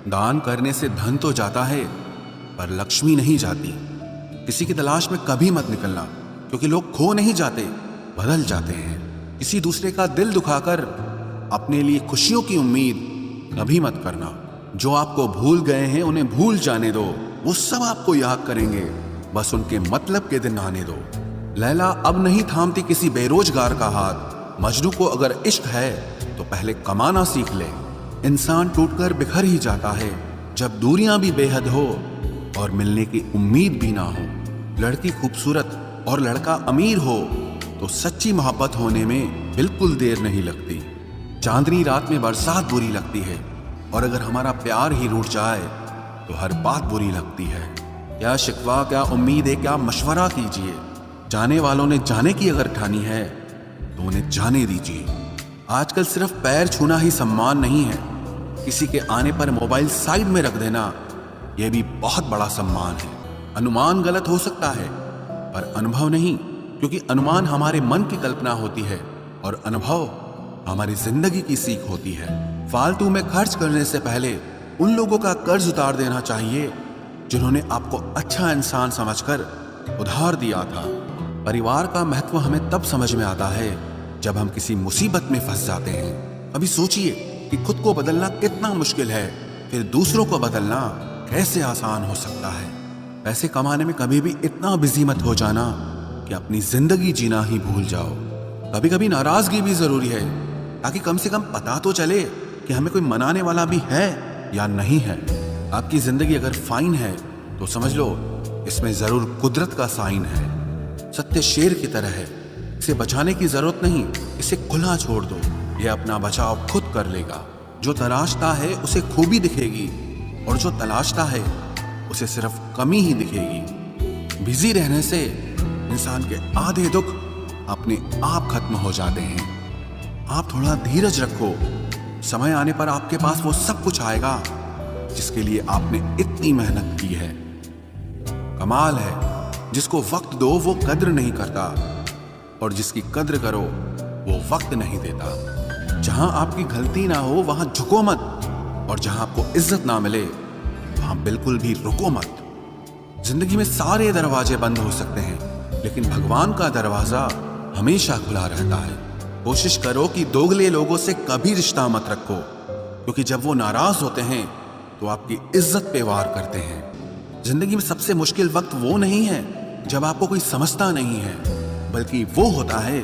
दान करने से धन तो जाता है पर लक्ष्मी नहीं जाती। किसी की तलाश में कभी मत निकलना, क्योंकि लोग खो नहीं जाते, बदल जाते हैं। किसी दूसरे का दिल दुखाकर अपने लिए खुशियों की उम्मीद कभी मत करना। जो आपको भूल गए हैं उन्हें भूल जाने दो, वो सब आपको याद करेंगे, बस उनके मतलब के दिन आने दो। लैला अब नहीं थामती किसी बेरोजगार का हाथ। मजनू को अगर इश्क है तो पहले कमाना सीख ले। इंसान टूटकर बिखर ही जाता है जब दूरियां भी बेहद हो और मिलने की उम्मीद भी ना हो। लड़की खूबसूरत और लड़का अमीर हो तो सच्ची मोहब्बत होने में बिल्कुल देर नहीं लगती। चांदनी रात में बरसात बुरी लगती है, और अगर हमारा प्यार ही रूठ जाए तो हर बात बुरी लगती है। क्या शिकवा, क्या उम्मीद है, क्या मशवरा कीजिए। जाने वालों ने जाने की अगर ठानी है तो उन्हें जाने दीजिए। आजकल सिर्फ पैर छूना ही सम्मान नहीं है, किसी के आने पर मोबाइल साइड में रख देना यह भी बहुत बड़ा सम्मान है। अनुमान गलत हो सकता है पर अनुभव नहीं, क्योंकि अनुमान हमारे मन की कल्पना होती है और अनुभव हमारी जिंदगी की सीख होती है। फालतू में खर्च करने से पहले उन लोगों का कर्ज उतार देना चाहिए जिन्होंने आपको अच्छा इंसान समझकर उधार दिया था। परिवार का महत्व हमें तब समझ में आता है जब हम किसी मुसीबत में फंस जाते हैं। अभी सोचिए कि खुद को बदलना कितना मुश्किल है, फिर दूसरों को बदलना कैसे आसान हो सकता है। पैसे कमाने में कभी भी इतना बिजी मत हो जाना कि अपनी जिंदगी जीना ही भूल जाओ। कभी कभी नाराजगी भी जरूरी है, ताकि कम से कम पता तो चले कि हमें कोई मनाने वाला भी है या नहीं है। आपकी जिंदगी अगर फाइन है तो समझ लो इसमें जरूर कुदरत का साइन है। सत्य शेर की तरह है, इसे बचाने की जरूरत नहीं, इसे खुला छोड़ दो, ये अपना बचाव खुद कर लेगा। जो तलाशता है उसे खूबी दिखेगी, और जो तलाशता है उसे सिर्फ कमी ही दिखेगी। बिजी रहने से इंसान के आधे दुख अपने आप खत्म हो जाते हैं। आप थोड़ा धीरज रखो, समय आने पर आपके पास वो सब कुछ आएगा जिसके लिए आपने इतनी मेहनत की है। कमाल है जिसको वक्त दो वो कद्र नहीं करता, और जिसकी कद्र करो वो वक्त नहीं देता। जहां आपकी गलती ना हो वहां झुको मत, और जहां आपको इज्जत ना मिले वहां बिल्कुल भी रुको मत। जिंदगी में सारे दरवाजे बंद हो सकते हैं, लेकिन भगवान का दरवाजा हमेशा खुला रहता है। कोशिश करो कि दोगले लोगों से कभी रिश्ता मत रखो, क्योंकि जब वो नाराज होते हैं तो आपकी इज्जत पे वार करते हैं। जिंदगी में सबसे मुश्किल वक्त वो नहीं है जब आपको कोई समझता नहीं है, बल्कि वो होता है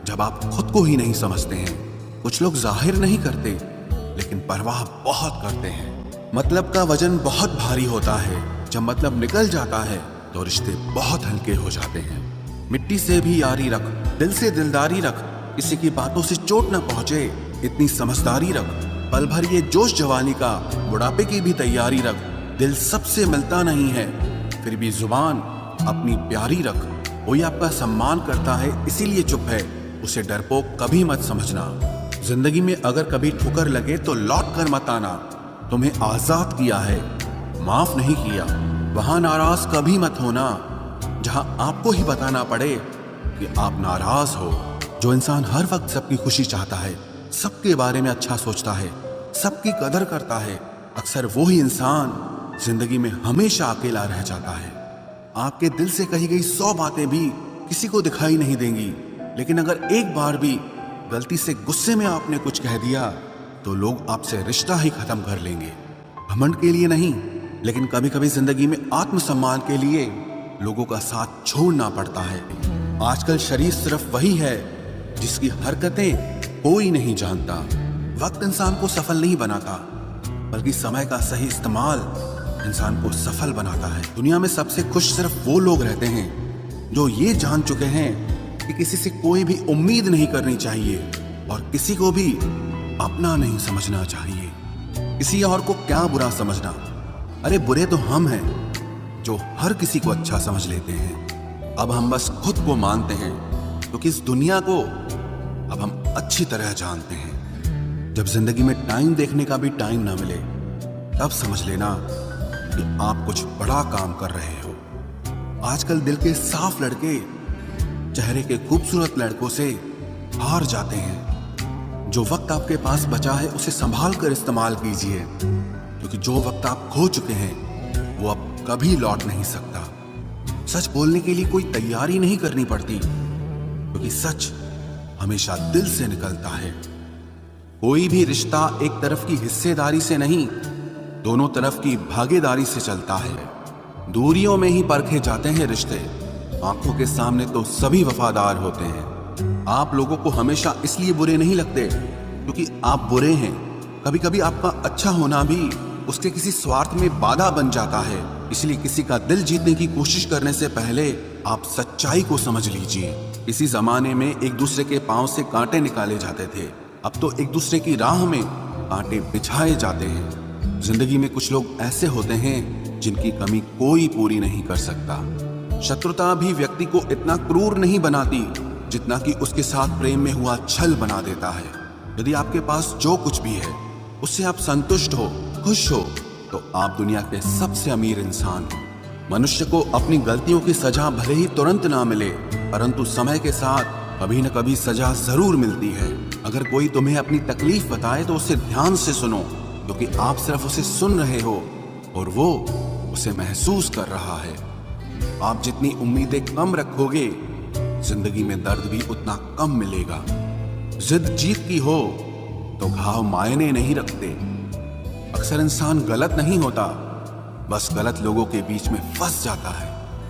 जब आप खुद को ही नहीं समझते हैं। कुछ लोग जाहिर नहीं करते, लेकिन परवाह बहुत करते हैं। मतलब का वजन बहुत भारी होता है, जब मतलब निकल जाता है तो रिश्ते बहुत हल्के हो जाते हैं। मिट्टी से भी यारी रख, दिल से दिलदारी रख, किसी की बातों से चोट न पहुंचे इतनी समझदारी रख। पल भर ये जोश जवानी का, बुढ़ापे की भी तैयारी रख। दिल सबसे मिलता नहीं है, फिर भी जुबान अपनी प्यारी रख। कोई आपका सम्मान करता है इसीलिए चुप है, उसे डरपोक कभी मत समझना। जिंदगी में अगर कभी ठुकर लगे तो लौट कर मत आना। तुम्हें आजाद किया है, माफ नहीं किया। वहां नाराज कभी मत होना जहां आपको ही बताना पड़े कि आप नाराज हो। जो इंसान हर वक्त सबकी खुशी चाहता है, सबके बारे में अच्छा सोचता है, सबकी कदर करता है, अक्सर वो ही इंसान जिंदगी में हमेशा अकेला रह जाता है। आपके दिल से कही गई 100 बातें भी किसी को दिखाई नहीं देंगी, लेकिन अगर एक बार भी गलती से गुस्से में आपने कुछ कह दिया तो लोग आपसे रिश्ता ही खत्म कर लेंगे। घमंड के लिए नहीं, लेकिन कभी कभी जिंदगी में आत्मसम्मान के लिए लोगों का साथ छोड़ना पड़ता है। आजकल शरीफ सिर्फ वही है जिसकी हरकतें कोई नहीं जानता। वक्त इंसान को सफल नहीं बनाता, बल्कि समय का सही इस्तेमाल इंसान को सफल बनाता है। दुनिया में सबसे खुश सिर्फ वो लोग रहते हैं जो ये जान चुके हैं कि किसी से कोई भी उम्मीद नहीं करनी चाहिए और किसी को भी अपना नहीं समझना चाहिए। किसी और को क्या बुरा समझना, अरे बुरे तो हम हैं जो हर किसी को अच्छा समझ लेते हैं। अब हम बस खुद को मानते हैं, क्योंकि इस दुनिया को अब हम अच्छी तरह जानते हैं। जब जिंदगी में टाइम देखने का भी टाइम ना मिले, तब समझ लेना कि आप कुछ बड़ा काम कर रहे हो। आजकल दिल के साफ लड़के चेहरे के खूबसूरत लड़कों से हार जाते हैं। जो वक्त आपके पास बचा है उसे संभाल कर इस्तेमाल कीजिए, क्योंकि क्योंकि जो वक्त आप खो चुके हैं वो अब कभी लौट नहीं सकता। सच बोलने के लिए कोई तैयारी नहीं करनी पड़ती, क्योंकि सच हमेशा दिल से निकलता है। कोई भी रिश्ता एक तरफ की हिस्सेदारी से नहीं, दोनों तरफ की भागीदारी से चलता है। दूरियों में ही परखे जाते हैं रिश्ते, आंखों के सामने तो सभी वफादार होते हैं। आप लोगों को हमेशा इसलिए बुरे नहीं लगते क्योंकि आप बुरे हैं। कभी कभी आपका अच्छा होना भी उसके किसी स्वार्थ में बाधा बन जाता है। इसलिए किसी का दिल जीतने की कोशिश करने से पहले आप सच्चाई को समझ लीजिए। इसी जमाने में एक दूसरे के पांव से कांटे निकाले जाते थे, अब तो एक दूसरे की राह में कांटे बिछाए जाते हैं। जिंदगी में कुछ लोग ऐसे होते हैं जिनकी कमी कोई पूरी नहीं कर सकता। शत्रुता भी व्यक्ति को इतना क्रूर नहीं बनाती जितना कि उसके साथ प्रेम में हुआ छल बना देता है। यदि आपके पास जो कुछ भी है उससे आप संतुष्ट हो, खुश हो, तो आप दुनिया के सबसे अमीर इंसान हो। मनुष्य को अपनी गलतियों की सजा भले ही तुरंत ना मिले, परंतु समय के साथ कभी न कभी सजा जरूर मिलती है। अगर कोई तुम्हें अपनी तकलीफ बताए तो उसे ध्यान से सुनो, क्योंकि आप सिर्फ उसे सुन रहे हो और वो उसे महसूस कर रहा है। आप जितनी उम्मीदें कम रखोगे, जिंदगी में दर्द भी उतना कम मिलेगा। जिद जीत की हो तो घाव मायने नहीं रखते। अक्सर इंसान गलत नहीं होता, बस गलत लोगों के बीच में फंस जाता है।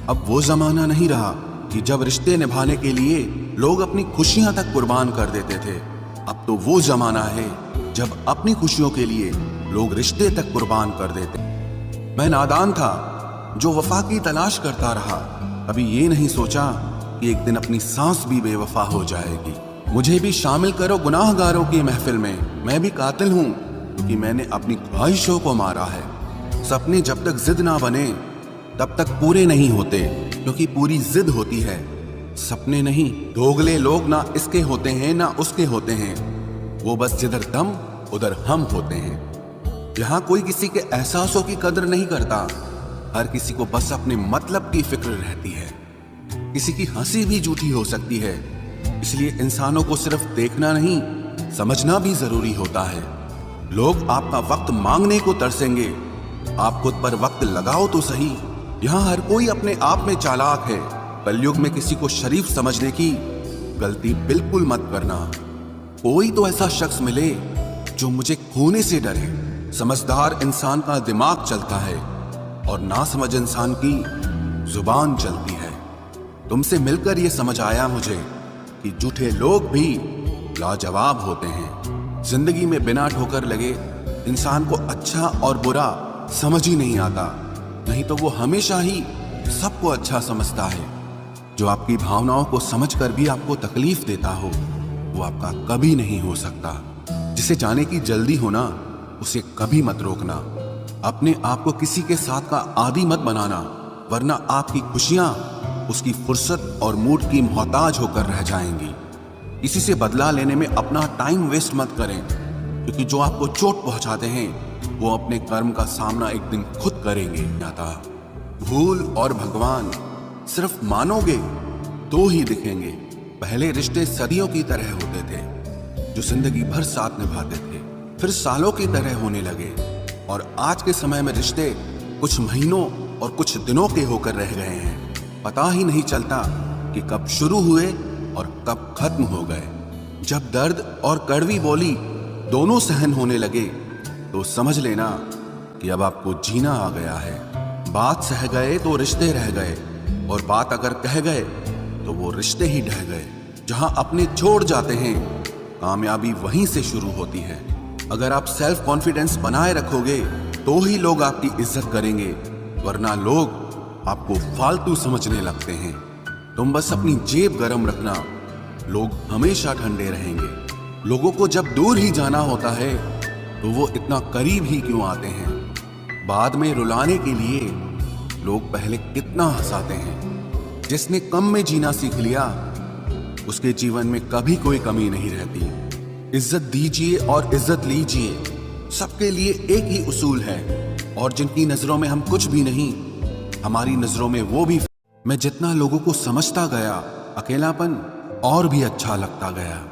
अब वो जमाना नहीं रहा कि जब रिश्ते निभाने के लिए लोग अपनी खुशियां तक कुर्बान कर देते थे। अब तो वो जमाना है जब अपनी खुशियों के लिए लोग रिश्ते तक कुर्बान कर देते। मैं नादान था जो वफा की तलाश करता रहा, कभी ये नहीं सोचा कि एक दिन अपनी सांस भी बेवफा हो जाएगी। मुझे भी शामिल करो गुनाहगारों की महफिल में। मैं भी कातिल हूं क्योंकि मैंने अपनी ख्वाहिशों को मारा है। सपने जब तक जिद ना बने तब तक पूरे नहीं होते, क्योंकि पूरी जिद होती है, सपने नहीं। दोगले लोग ना इसके होते हैं ना उसके होते हैं, वो बस जिधर दम उधर हम होते हैं। यहाँ कोई किसी के एहसासों की कदर नहीं करता, हर किसी को बस अपने मतलब की फिक्र रहती है। किसी की हंसी भी झूठी हो सकती है, इसलिए इंसानों को सिर्फ देखना नहीं, समझना भी जरूरी होता है। लोग आपका वक्त मांगने को तरसेंगे, आप खुद पर वक्त लगाओ तो सही। यहाँ हर कोई अपने आप में चालाक है। कलयुग में किसी को शरीफ समझने की गलती बिल्कुल मत करना। कोई तो ऐसा शख्स मिले जो मुझे खोने से डरे। समझदार इंसान का दिमाग चलता है और नासमझ इंसान की जुबान चलती है। तुमसे मिलकर यह समझ आया मुझे कि झूठे लोग भी लाजवाब होते हैं। जिंदगी में बिना ठोकर लगे इंसान को अच्छा और बुरा समझ ही नहीं आता, नहीं तो वो हमेशा ही सबको अच्छा समझता है। जो आपकी भावनाओं को समझकर भी आपको तकलीफ देता हो, वो आपका कभी नहीं हो सकता। जिसे जाने की जल्दी हो ना, उसे कभी मत रोकना। अपने आप को किसी के साथ का आदी मत बनाना, वरना आपकी खुशियां उसकी फुर्सत और मूड की मोहताज होकर रह जाएंगी। किसी से बदला लेने में अपना टाइम वेस्ट मत करें, क्योंकि जो आपको चोट पहुंचाते हैं वो अपने कर्म का सामना एक दिन खुद करेंगे। आता भूल और भगवान सिर्फ मानोगे तो ही दिखेंगे। पहले रिश्ते सदियों की तरह होते थे, जो जिंदगी भर साथ निभाते थे, फिर सालों की तरह होने लगे, और आज के समय में रिश्ते कुछ महीनों और कुछ दिनों के होकर रह गए हैं। पता ही नहीं चलता कि कब शुरू हुए और कब खत्म हो गए। जब दर्द और कड़वी बोली दोनों सहन होने लगे तो समझ लेना कि अब आपको जीना आ गया है। बात सह गए तो रिश्ते रह गए, और बात अगर कह गए तो वो रिश्ते ही ढह गए। जहां अपने छोड़ जाते हैं, कामयाबी वहीं से शुरू होती है। अगर आप सेल्फ कॉन्फिडेंस बनाए रखोगे तो ही लोग आपकी इज्जत करेंगे, वरना लोग आपको फालतू समझने लगते हैं। तुम बस अपनी जेब गरम रखना, लोग हमेशा ठंडे रहेंगे। लोगों को जब दूर ही जाना होता है तो वो इतना करीब ही क्यों आते हैं। बाद में रुलाने के लिए लोग पहले कितना हंसाते हैं। जिसने कम में जीना सीख लिया, उसके जीवन में कभी कोई कमी नहीं रहती। इज्जत दीजिए और इज्जत लीजिए, सबके लिए एक ही उसूल है। और जिनकी नजरों में हम कुछ भी नहीं, हमारी नजरों में वो भी। मैं जितना लोगों को समझता गया, अकेलापन और भी अच्छा लगता गया।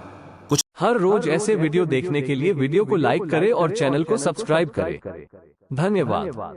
हर रोज ऐसे वीडियो देखने के लिए वीडियो को लाइक करें और चैनल को सब्सक्राइब करें। धन्यवाद।